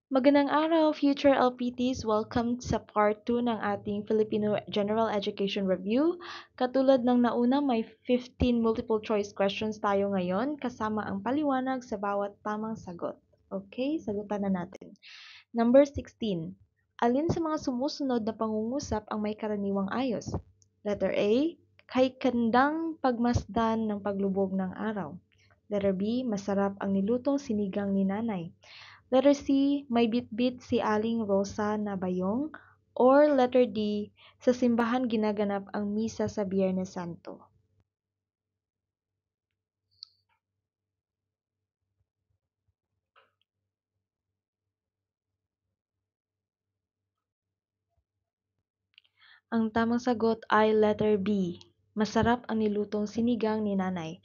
Magandang araw, future LPTs! Welcome sa part 2 ng ating Filipino General Education Review. Katulad ng nauna, may 15 multiple choice questions tayo ngayon kasama ang paliwanag sa bawat tamang sagot. Okay, sagutan na natin. Number 16. Alin sa mga sumusunod na pangungusap ang may karaniwang ayos? Letter A. Kay kandang pagmasdan ng paglubog ng araw. Letter B. Masarap ang nilutong sinigang ni nanay. Letter C, may bitbit si Aling Rosa na bayong. Or letter D, sa simbahan ginaganap ang misa sa Biyernes Santo. Ang tamang sagot ay letter B. Masarap ang nilutong sinigang ni nanay.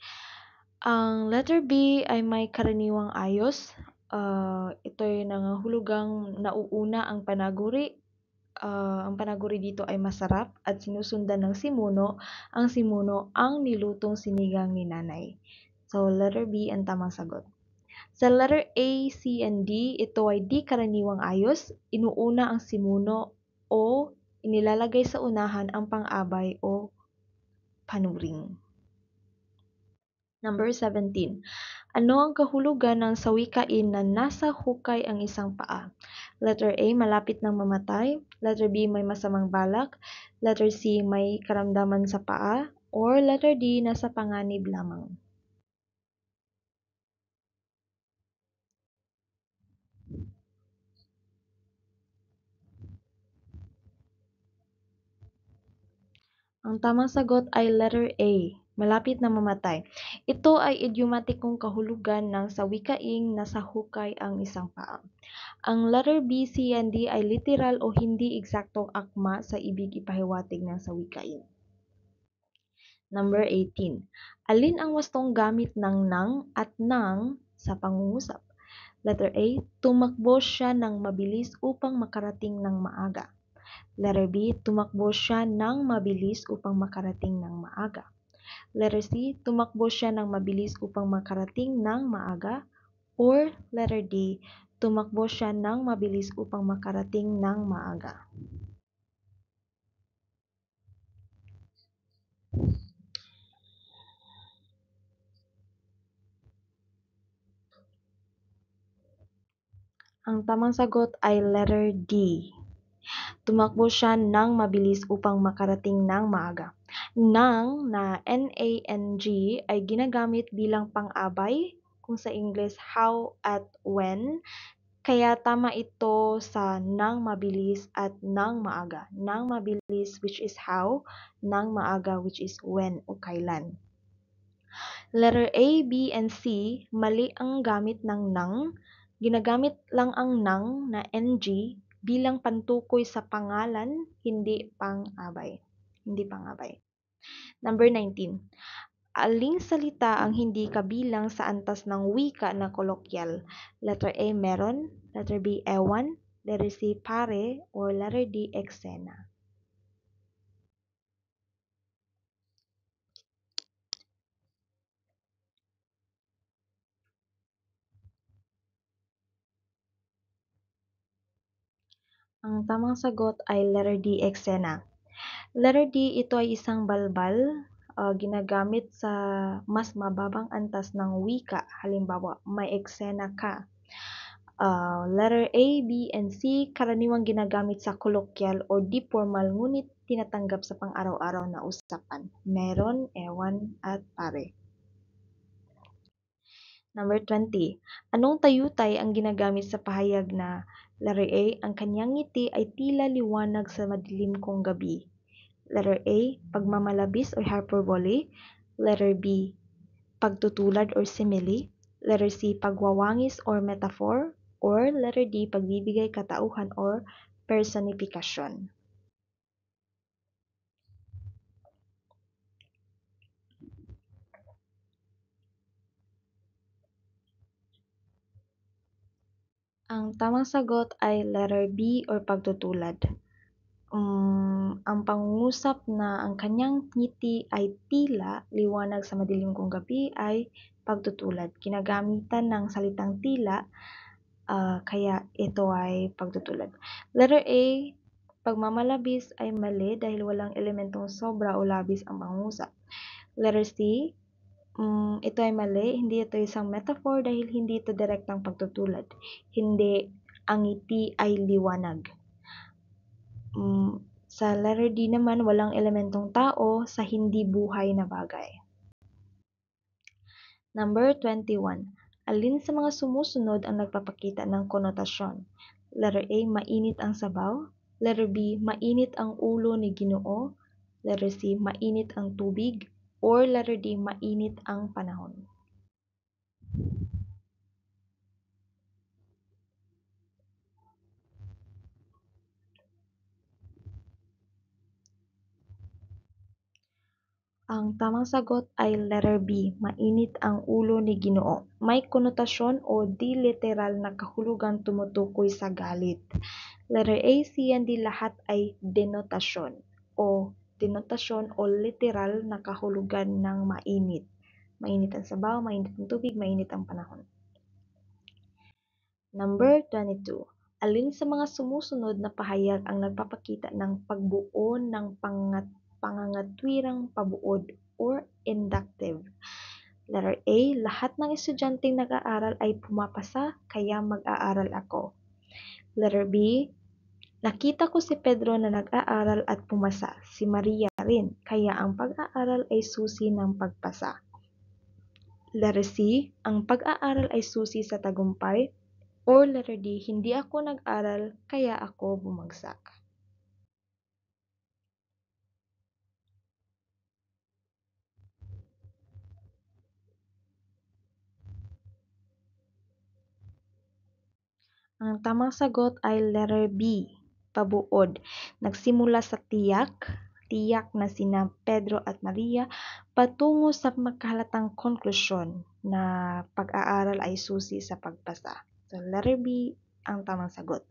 Ang letter B ay may karaniwang ayos. Ito'y nangahulugang nauuna ang panaguri. Ang panaguri dito ay masarap at sinusundan ng simuno. Ang simuno ang nilutong sinigang ni nanay. So, letter B ang tamang sagot. Sa letter A, C, and D, ito ay di karaniwang ayos. Inuuna ang simuno o inilalagay sa unahan ang pang-abay o panuring. Number 17. Ano ang kahulugan ng sawikain na nasa hukay ang isang paa? Letter A, malapit ng mamatay. Letter B, may masamang balak. Letter C, may karamdaman sa paa. Or letter D, nasa panganib lamang. Ang tamang sagot ay letter A, malapit na mamatay. Ito ay idiomatikong kahulugan ng sawikaing nasa hukay ang isang paa. Ang letter B, C, and D ay literal o hindi eksaktong akma sa ibig ipahiwatig ng sawikain. Number 18. Alin ang wastong gamit ng nang at nang sa pangungusap? Letter A, tumakbo siya ng mabilis upang makarating ng maaga. Letter B, tumakbo siya ng mabilis upang makarating ng maaga. Letter C, tumakbo siya ng mabilis upang makarating ng maaga. Or letter D, tumakbo siya ng mabilis upang makarating ng maaga. Ang tamang sagot ay letter D. Tumakbo siya ng mabilis upang makarating ng maaga. Nang na N-A-N-G ay ginagamit bilang pang-abay, kung sa English how at when, kaya tama ito sa nang mabilis at nang maaga. Nang mabilis which is how, nang maaga which is when o kailan. Letter A, B, and C, mali ang gamit ng nang. Ginagamit lang ang nang na NG bilang pantukoy sa pangalan, hindi pang-abay. Hindi pang-abay. Number 19. Aling salita ang hindi kabilang sa antas ng wika na kolokyal? Letter A, meron. Letter B, ewan. Letter C, pare. Or letter D, eksena. Ang tamang sagot ay letter D, eksena. Letter D, ito ay isang balbal, ginagamit sa mas mababang antas ng wika. Halimbawa, may eksena ka. Letter A, B, and C, karaniwang ginagamit sa kolokyal o di formal ngunit tinatanggap sa pang-araw-araw na usapan. Meron, ewan, at pare. Number 20. Anong tayutay ang ginagamit sa pahayag na letter A, ang kanyang ngiti ay tila liwanag sa madilim kong gabi? Letter A, pagmamalabis or hyperbole. Letter B, pagtutulad or simile. Letter C, pagwawangis or metaphor. Or letter D, pagbibigay katauhan or personification. Ang tamang sagot ay letter B or pagtutulad. Ang pangungusap na ang kanyang ngiti ay tila liwanag sa madilim kong gabi ay pagtutulad. Kinagamitan ng salitang tila Kaya ito ay pagtutulad. Letter A, pagmamalabis ay mali dahil walang elementong sobra o labis ang pangungusap. Letter C, ito ay mali, hindi ito isang metaphor dahil hindi ito direktang pagtutulad. Hindi, ang ngiti ay liwanag. Sa letter D naman, walang elementong tao sa hindi buhay na bagay. Number 21. Alin sa mga sumusunod ang nagpapakita ng konotasyon? Letter A, mainit ang sabaw. Letter B, mainit ang ulo ni Ginoo. Letter C, mainit ang tubig. Or letter D, mainit ang panahon. Ang tamang sagot ay letter B, mainit ang ulo ni Ginoo. May konotasyon o di literal na kahulugan tumutukoy sa galit. Letter A, C, and D lahat ay denotasyon o literal na kahulugan ng mainit. Mainit ang sabaw, mainit ang tubig, mainit ang panahon. Number 22. Alin sa mga sumusunod na pahayag ang nagpapakita ng pagbuo ng pangangatwirang pabuod or inductive? Letter A, lahat ng estudyanteng nag-aaral ay pumapasa, kaya mag-aaral ako. Letter B, nakita ko si Pedro na nag-aaral at pumasa, si Maria rin, kaya ang pag-aaral ay susi ng pagpasa. Letter C, ang pag-aaral ay susi sa tagumpay. Or letter D, hindi ako nag-aral, kaya ako bumagsak. Ang tamang sagot ay letter B, pabuod. Nagsimula sa tiyak na sina Pedro at Maria patungo sa makahalatang konklusyon na pag-aaral ay susi sa pagpasa. So letter B ang tamang sagot.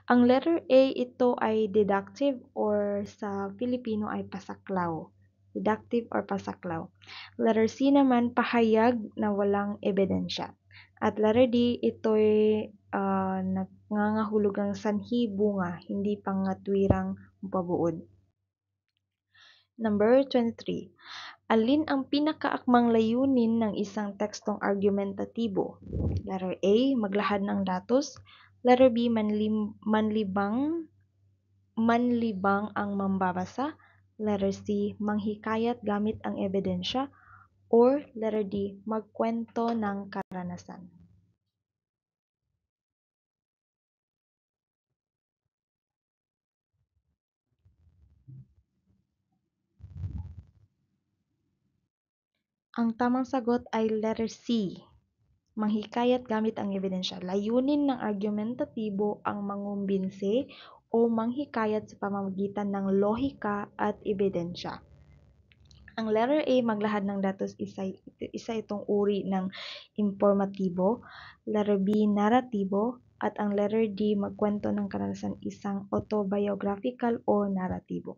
Ang letter A, ito ay deductive or sa Filipino ay pasaklaw. Deductive or pasaklaw. Letter C naman, pahayag na walang ebidensya. At letter D, ito'y nangangahulugang sanhi bunga, hindi pangatwirang pabuod. Number 23. Alin ang pinakaakmang layunin ng isang tekstong argumentatibo? Letter A, maglahad ng datos. Letter B, manlibang ang mambabasa. Letter C, manghikayat gamit ang ebidensya. Or letter D, magkwento ng karanasan. Ang tamang sagot ay letter C, manghikayat gamit ang ebidensya. Layunin ng argumentatibo ang mangumbinsi o manghikayat sa pamamagitan ng lohika at ebidensya. Ang letter A, maglahad ng datos, isa itong uri ng informatibo. Letter B, naratibo. At ang letter D, magkwento ng karanasan, isang autobiographical o naratibo.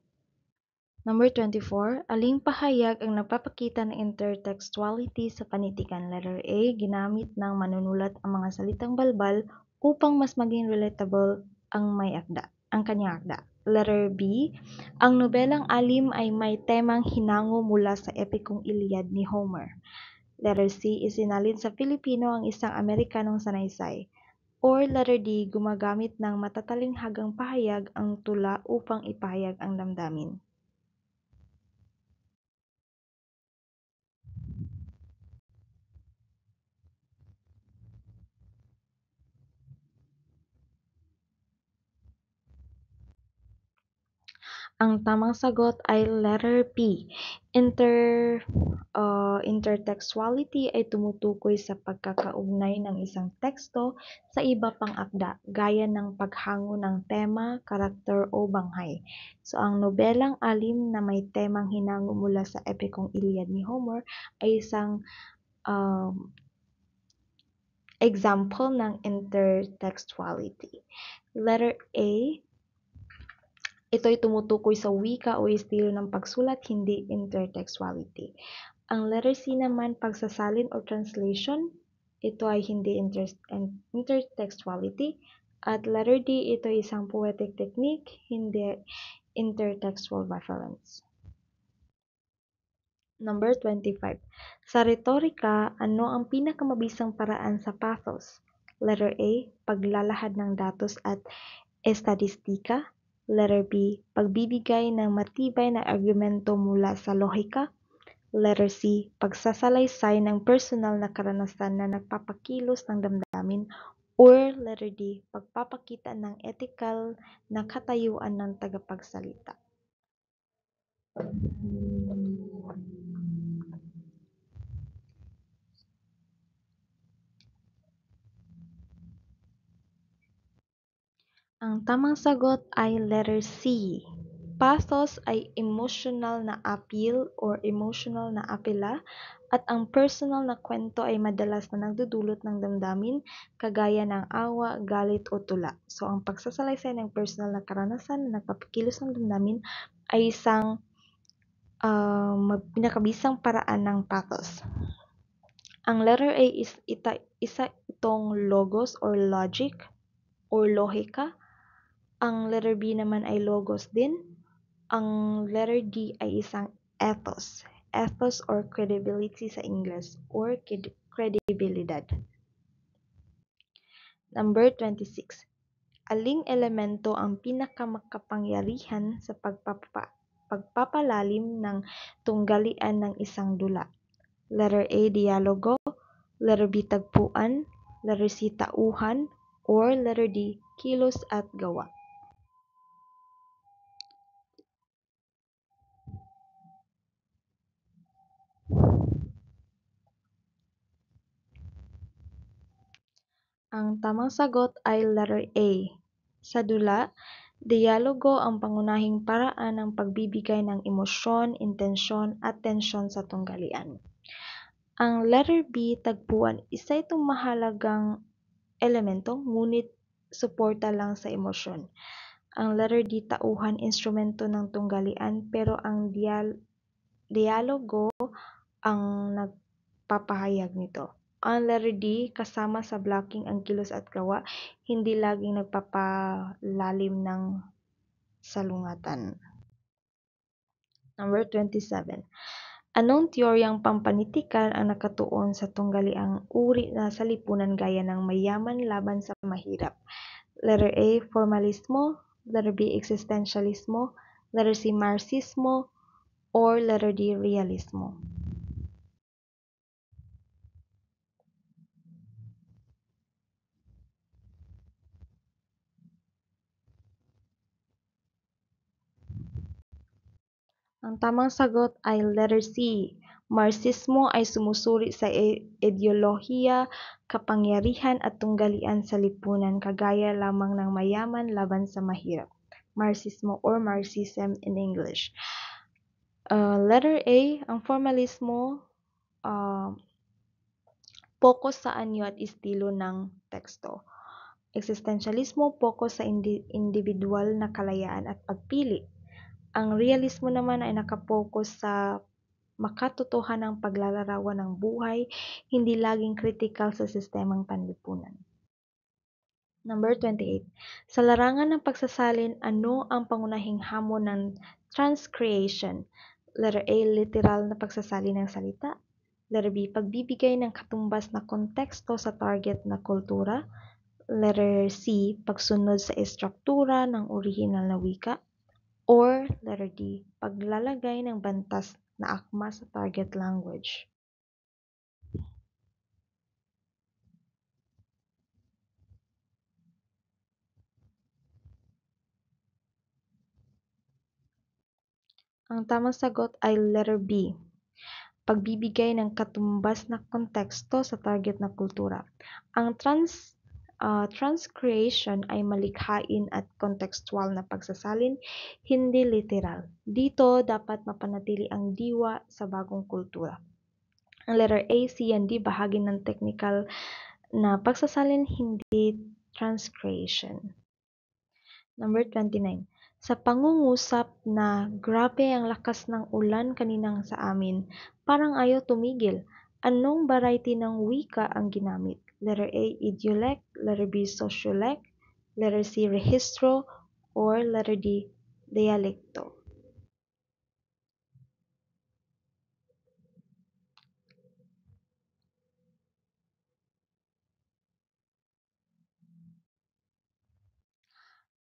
Number 24, aling pahayag ang nagpapakita ng intertextuality sa panitikan? Letter A, ginamit ng manunulat ang mga salitang balbal upang mas maging relatable ang kanyang akda. Letter B, ang nobelang Alim ay may temang hinango mula sa epikong Iliad ni Homer. Letter C, isinalin sa Filipino ang isang Amerikanong sanaysay. Or letter D, gumagamit ng matatalinghagang pahayag ang tula upang ipahayag ang damdamin. Ang tamang sagot ay letter P. Intertextuality ay tumutukoy sa pagkakaugnay ng isang teksto sa iba pang akda, gaya ng paghango ng tema, karakter o banghay. So ang nobelang Alim na may temang hinango mula sa epikong Iliad ni Homer ay isang example ng intertextuality. Letter A, ito ay tumutukoy sa wika o estilo ng pagsulat, hindi intertextuality. Ang letter C naman, pagsasalin o translation, ito ay hindi intertextuality. At letter D, ito ay isang poetic technique, hindi intertextual reference. Number 25. Sa retorika, ano ang pinakamabisang paraan sa pathos? Letter A, paglalahad ng datos at estadistika. Letter B, pagbibigay ng matibay na argumento mula sa lohika. Letter C, pagsasalaysay ng personal na karanasan na nagpapakilos ng damdamin. Or letter D, pagpapakita ng ethical na katayuan ng tagapagsalita. Ang tamang sagot ay letter C. Pathos ay emotional na appeal or emotional na apela at ang personal na kwento ay madalas na nagdudulot ng damdamin kagaya ng awa, galit o tula. So ang pagsasalaysay ng personal na karanasan na nagpapakilos ng damdamin ay isang pinakabisang paraan ng pathos. Ang letter A is isa itong logos or logic or lohika. Ang letter B naman ay logos din. Ang letter D ay isang ethos. Ethos or credibility sa English or credibilidad. Number 26. Aling elemento ang pinakamakapangyarihan sa pagpapalalim ng tunggalian ng isang dula? Letter A, dialogo. Letter B, tagpuan. Letter C, tauhan. Or letter D, kilos at gawa. Ang tamang sagot ay letter A. Sa dula, dialogo ang pangunahing paraan ng pagbibigay ng emosyon, intensyon at tensyon sa tunggalian. Ang letter B, tagpuan, isa itong mahalagang elemento ngunit suporta lang sa emosyon. Ang letter D, tauhan, instrumento ng tunggalian pero ang dialogo ang nagpapahayag nito. Ang letter D, kasama sa blocking ang kilos at gawa, hindi laging nagpapalalim ng salungatan. Number 27. Anong teoryang pampanitikan ang nakatuon sa tunggaliang uri na sa lipunan gaya ng mayaman laban sa mahirap? Letter A, formalismo. Letter B, existentialismo. Letter C, marxismo. Or letter D, realismo. Ang tamang sagot ay letter C. Marxismo ay sumusuri sa ideolohiya, kapangyarihan at tunggalian sa lipunan kagaya lamang ng mayaman laban sa mahirap. Marxismo or Marxism in English. Letter A, ang formalismo, focus sa anyo at estilo ng teksto. Existentialismo, focus sa individual na kalayaan at pagpili. Ang realismo naman ay nakapokus sa makatotohanang paglalarawan ng buhay, hindi laging kritikal sa sistemang panlipunan. Number 28. Sa larangan ng pagsasalin, ano ang pangunahing hamon ng transcreation? Letter A, literal na pagsasalin ng salita. Letter B, pagbibigay ng katumbas na konteksto sa target na kultura. Letter C, pagsunod sa estruktura ng orihinal na wika. Or letter D, paglalagay ng bantas na akma sa target language. Ang tamang sagot ay letter B, pagbibigay ng katumbas na konteksto sa target na kultura. Ang transcreation ay malikhain at kontekstual na pagsasalin, hindi literal. Dito dapat mapanatili ang diwa sa bagong kultura. Ang letter A, C, and D bahagi ng technical na pagsasalin, hindi transcreation. Number 29. Sa pangungusap na grabe ang lakas ng ulan kaninang sa amin, parang ayaw tumigil. Anong variety ng wika ang ginamit? Letter A, idiolect, letter B, sociolect, letter C, rehistro, or letter D, dialecto.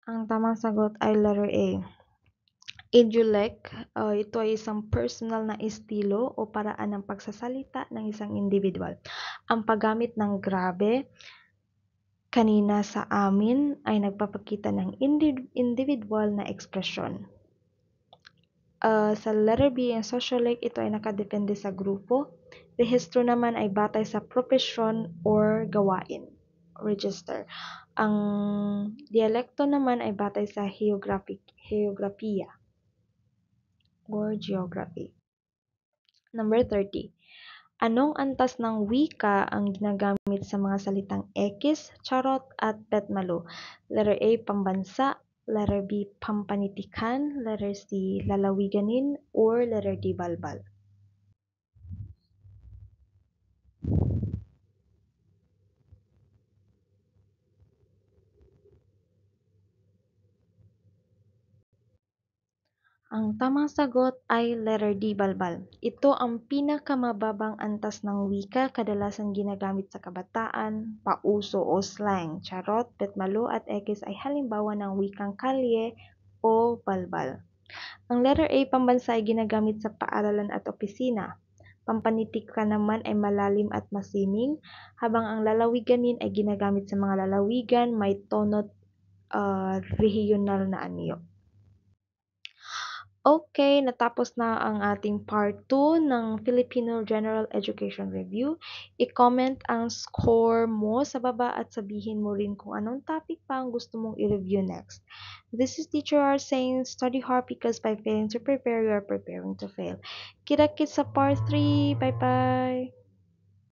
Ang tamang sagot ay letter A. Idiolect, ito ay isang personal na estilo o paraan ng pagsasalita ng isang individual. Ang paggamit ng grabe, kanina sa amin, ay nagpapakita ng individual na ekspresyon. Sa letter B, ang sociolect, ito ay nakadepende sa grupo. Rehistro naman ay batay sa profesyon or gawain. Register. Ang dialekto naman ay batay sa geografiya or geography. Number 30. Anong antas ng wika ang ginagamit sa mga salitang ekis, charot, at petmalo? Letter A, pambansa, letter B, pampanitikan, letter C, lalawiganin, or letter D, balbal? Ang tamang sagot ay letter D, balbal. Ito ang pinakamababang antas ng wika, kadalasan ginagamit sa kabataan, pauso o slang. Charot, petmalo at ekis ay halimbawa ng wikang kalye o balbal. Ang letter A, pambansa, ay ginagamit sa paaralan at opisina. Pampanitika naman ay malalim at masiming, habang ang lalawiganin ay ginagamit sa mga lalawigan, may tono't regional na anyo. Okay, natapos na ang ating part 2 ng Filipino General Education Review. I-comment ang score mo sa baba at sabihin mo rin kung anong topic pa ang gusto mong i-review next. This is Teacher R saying, study hard because by failing to prepare, you are preparing to fail. Kita-kits sa part 3. Bye-bye!